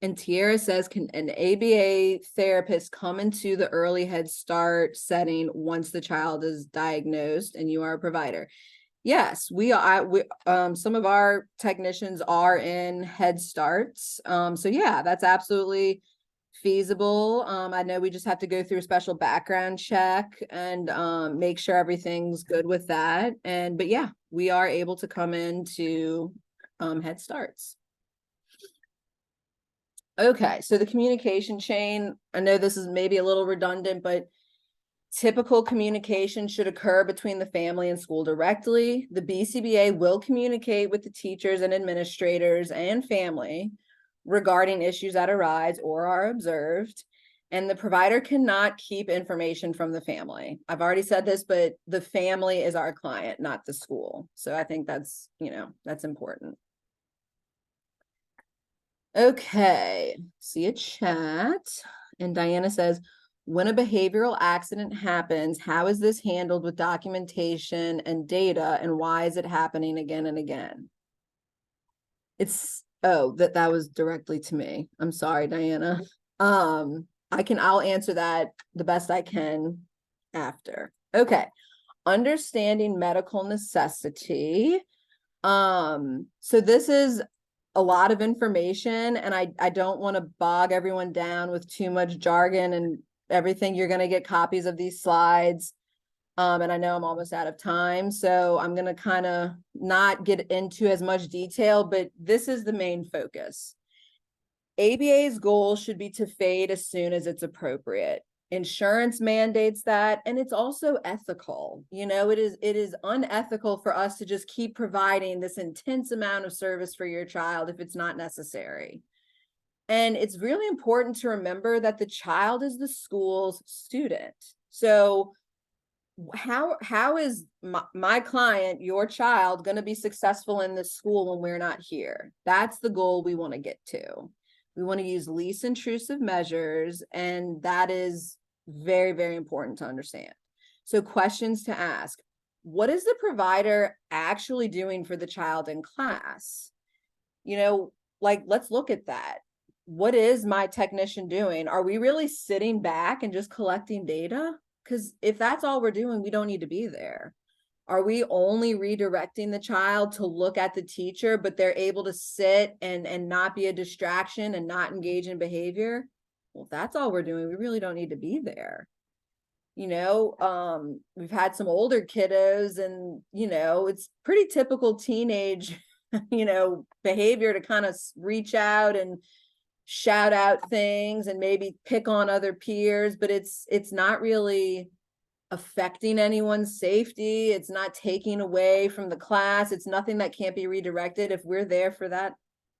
And Tiara says, can an ABA therapist come into the early Head Start setting once the child is diagnosed and you are a provider? Yes, we are. Some of our technicians are in Head Starts. So yeah, that's absolutely feasible. I know we just have to go through a special background check and make sure everything's good with that. But yeah, we are able to come into Head Starts. Okay, so the communication chain, I know this is maybe a little redundant, but Typical communication should occur between the family and school directly. The BCBA will communicate with the teachers and administrators and family regarding issues that arise or are observed. And the provider cannot keep information from the family. I've already said this, but the family is our client, not the school. So I think that's, that's important. Okay, see a chat. And Diana says, when a behavioral accident happens, how is this handled with documentation and data, and why is it happening again and again? That was directly to me. I'm sorry, Diana. I'll answer that the best I can after. Okay. Understanding medical necessity. So this is a lot of information, and I don't want to bog everyone down with too much jargon and everything. You're going to get copies of these slides. And I know I'm almost out of time, so I'm going to kind of not get into as much detail, but this is the main focus. ABA's goal should be to fade as soon as it's appropriate. Insurance mandates that, and it's also ethical. It is unethical for us to just keep providing this intense amount of service for your child if it's not necessary. And it's really important to remember that the child is the school's student. So how is my client, your child, going to be successful in this school when we're not here? That's the goal we want to get to. We want to use least intrusive measures, and that is very, very important to understand. So questions to ask: what is the provider actually doing for the child in class? Let's look at that. What is my technician doing? Are we really sitting back and just collecting data? Because if that's all we're doing, we don't need to be there. Are we only redirecting the child to look at the teacher, but they're able to sit and not be a distraction and not engage in behavior? Well, if that's all we're doing, we really don't need to be there. We've had some older kiddos, and, it's pretty typical teenage, behavior to kind of reach out and shout out things and maybe pick on other peers, but it's not really affecting anyone's safety. It's not taking away from the class. It's nothing that can't be redirected. If we're there for that,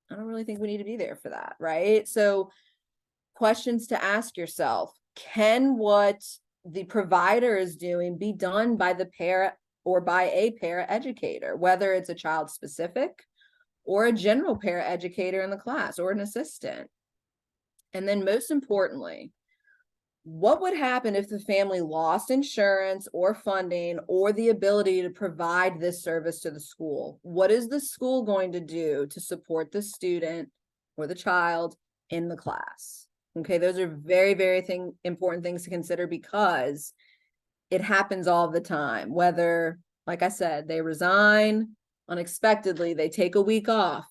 I don't really think we need to be there for that, right? So questions to ask yourself: can what the provider is doing be done by the para or by a paraeducator, whether it's a child specific or a general paraeducator in the class or an assistant? And then most importantly, what would happen if the family lost insurance or funding or the ability to provide this service to the school? What is the school going to do to support the student or the child in the class? Okay, those are very, very important things to consider, because it happens all the time. Whether, like I said, they resign unexpectedly, they take a week off,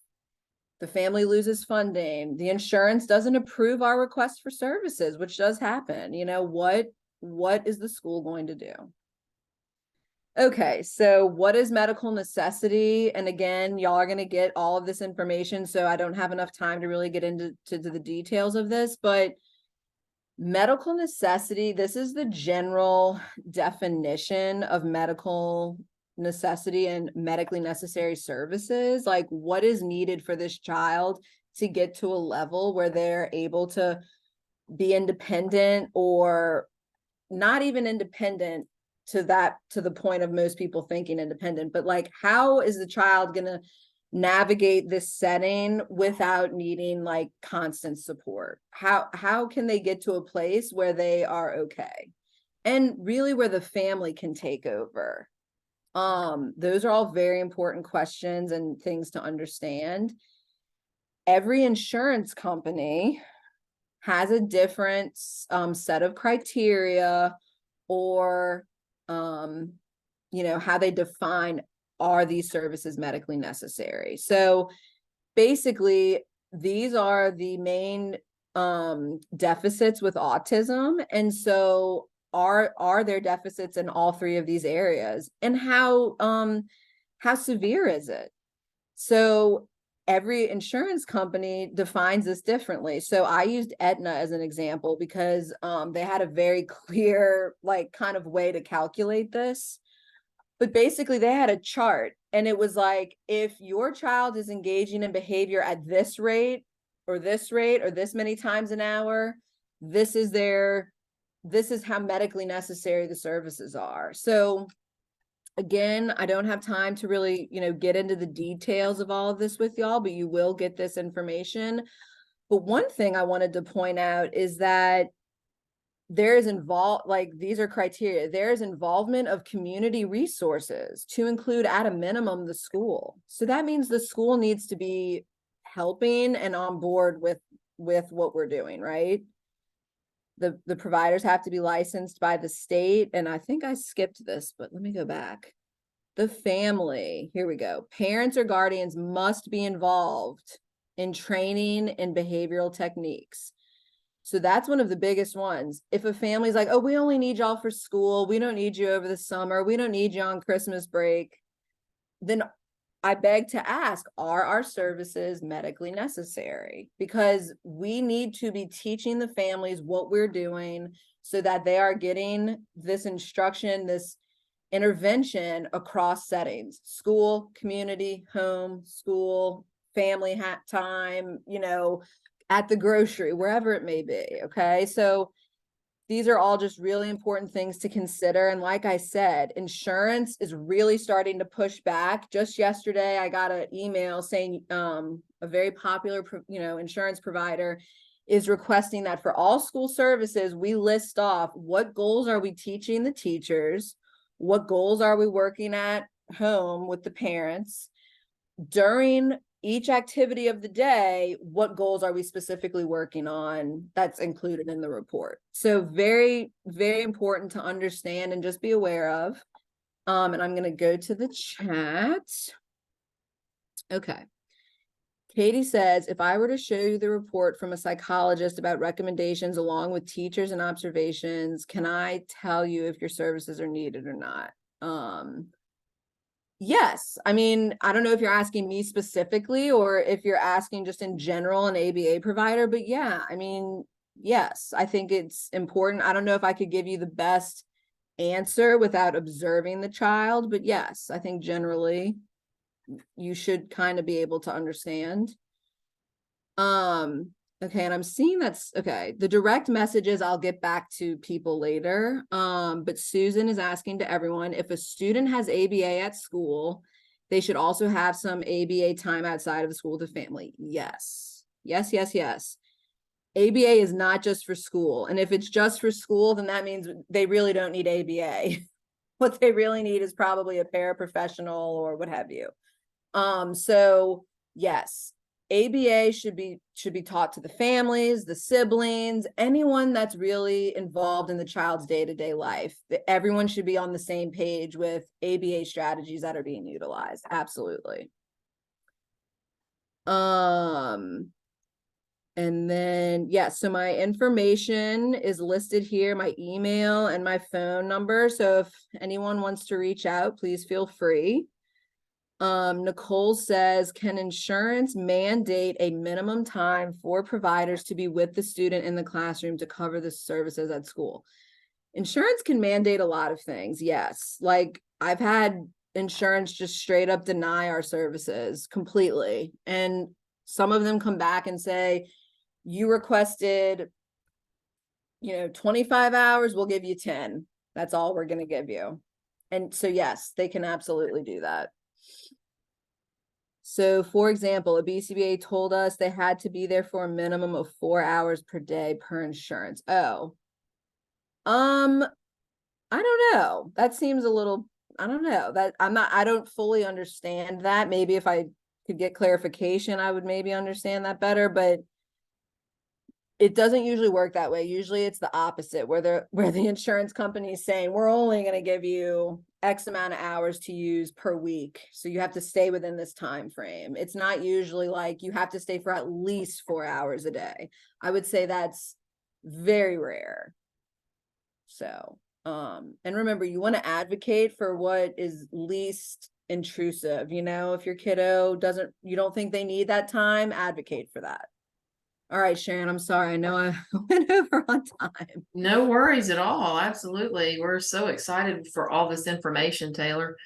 the family loses funding, the insurance doesn't approve our request for services, which does happen. What is the school going to do? Okay, so what is medical necessity? And again, y'all are going to get all of this information, so I don't have enough time to really get into the details of this, but medical necessity, this is the general definition of medical necessity and medically necessary services. Like, what is needed for this child to get to a level where they're able to be independent, or not even independent to the point of most people thinking independent, but like, how is the child going to navigate this setting without needing like constant support? How can they get to a place where they are okay, and really where the family can take over? Those are all very important questions and things to understand. Every insurance company has a different set of criteria, or how they define, are these services medically necessary? So basically, these are the main deficits with autism. And so are there deficits in all three of these areas? And how severe is it? So every insurance company defines this differently. So I used Aetna as an example because they had a very clear, like, kind of way to calculate this. But basically they had a chart, and it was like, if your child is engaging in behavior at this rate or this rate or this many times an hour, this is how medically necessary the services are. So again, I don't have time to really, get into the details of all of this with y'all, but you will get this information. But one thing I wanted to point out is that there is these are criteria. There is involvement of community resources to include, at a minimum, the school. So that means the school needs to be helping and on board with what we're doing, right? The providers have to be licensed by the state. And I think I skipped this, but let me go back. The family, here we go. Parents or guardians must be involved in training and behavioral techniques. So that's one of the biggest ones. If a family's like, oh, we only need y'all for school, we don't need you over the summer, we don't need you on Christmas break, then I beg to ask, are our services medically necessary? Because we need to be teaching the families what we're doing so that they are getting this instruction, this intervention across settings: school, community, home, school, family time, at the grocery, wherever it may be. Okay. So these are all just really important things to consider. And like I said, insurance is really starting to push back. Just yesterday, I got an email saying a very popular, insurance provider is requesting that for all school services, we list off what goals are we teaching the teachers, what goals are we working at home with the parents, during each activity of the day, what goals are we specifically working on that's included in the report. So very, very important to understand and just be aware of. And I'm going to go to the chat. Okay. Katie says, if I were to show you the report from a psychologist about recommendations along with teachers and observations, can I tell you if your services are needed or not? Yes. I mean, I don't know if you're asking me specifically or if you're asking just in general an ABA provider, but yeah, I mean, yes, I think it's important. I don't know if I could give you the best answer without observing the child, but yes, I think generally you should kind of be able to understand. Okay, and I'm seeing that's okay. The direct messages, I'll get back to people later. But Susan is asking to everyone, if a student has ABA at school, they should also have some ABA time outside of the school with the family. Yes. Yes, yes, yes. ABA is not just for school. And if it's just for school, then that means they really don't need ABA. What they really need is probably a paraprofessional or what have you. So yes, ABA should be taught to the families, the siblings, anyone that's really involved in the child's day-to-day life. Everyone should be on the same page with ABA strategies that are being utilized. Absolutely. And then, yes, so my information is listed here, my email and my phone number. So if anyone wants to reach out, please feel free. Nicole says, can insurance mandate a minimum time for providers to be with the student in the classroom to cover the services at school? Insurance can mandate a lot of things. Yes. Like I've had insurance just straight up deny our services completely. And some of them come back and say, you requested, 25 hours, we'll give you 10. That's all we're going to give you. And so, yes, they can absolutely do that. So, for example, a BCBA told us they had to be there for a minimum of 4 hours per day per insurance. Oh, I don't know. That seems a little, I don't know that I don't fully understand that. Maybe if I could get clarification, I would maybe understand that better, but it doesn't usually work that way. Usually it's the opposite, where the insurance company is saying, we're only going to give you X amount of hours to use per week. So you have to stay within this time frame. It's not usually like you have to stay for at least 4 hours a day. I would say that's very rare. So, and remember, you want to advocate for what is least intrusive. If your kiddo you don't think they need that time, advocate for that. All right, Sharon, I'm sorry. I know I went over on time. No worries at all. Absolutely. We're so excited for all this information, Taylor.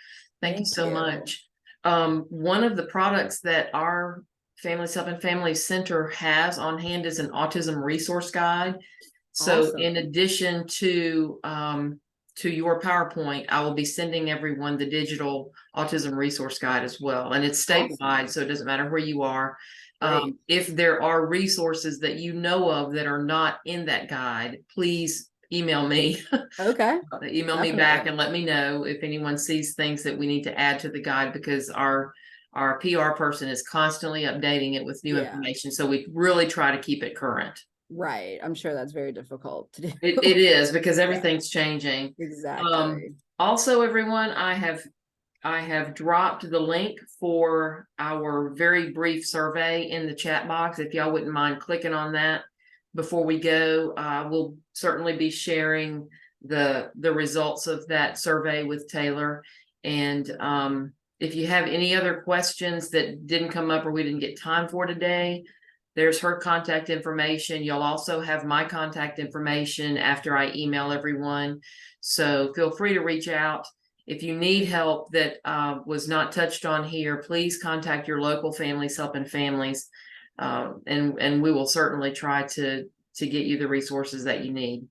Thank you Thank so you. much. One of the products that our Families Helping Families Center has on hand is an autism resource guide. So in Awesome. addition to your PowerPoint, I will be sending everyone the digital autism resource guide as well. And it's statewide, Awesome. so it doesn't matter where you are. Great. If there are resources that you know of that are not in that guide, please email me. Okay. Email me back Definitely. and let me know if anyone sees things that we need to add to the guide, because our PR person is constantly updating it with new Yeah. information. So we really try to keep it current. Right. I'm sure that's very difficult to do. It is, because everything's changing. Exactly. Also, everyone, I have dropped the link for our very brief survey in the chat box. If y'all wouldn't mind clicking on that before we go, we'll certainly be sharing the results of that survey with Taylor. And if you have any other questions that didn't come up or we didn't get time for today, there's her contact information. You'll also have my contact information after I email everyone. So feel free to reach out. If you need help that was not touched on here, please contact your local Families Helping Families. And we will certainly try to get you the resources that you need.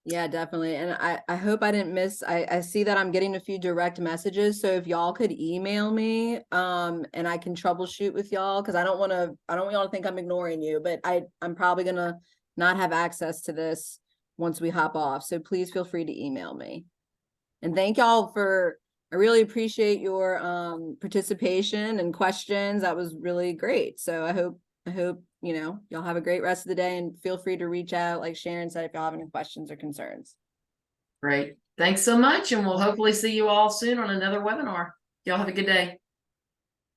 Yeah, definitely. And I hope I didn't miss, I see that I'm getting a few direct messages. So if y'all could email me, and I can troubleshoot with y'all, because I don't want y'all to think I'm ignoring you, but I'm probably gonna not have access to this once we hop off. So please feel free to email me. And thank y'all I really appreciate your participation and questions. That was really great. So I hope y'all have a great rest of the day, and feel free to reach out, like Sharon said, if y'all have any questions or concerns. Great. Thanks so much. And we'll hopefully see you all soon on another webinar. Y'all have a good day.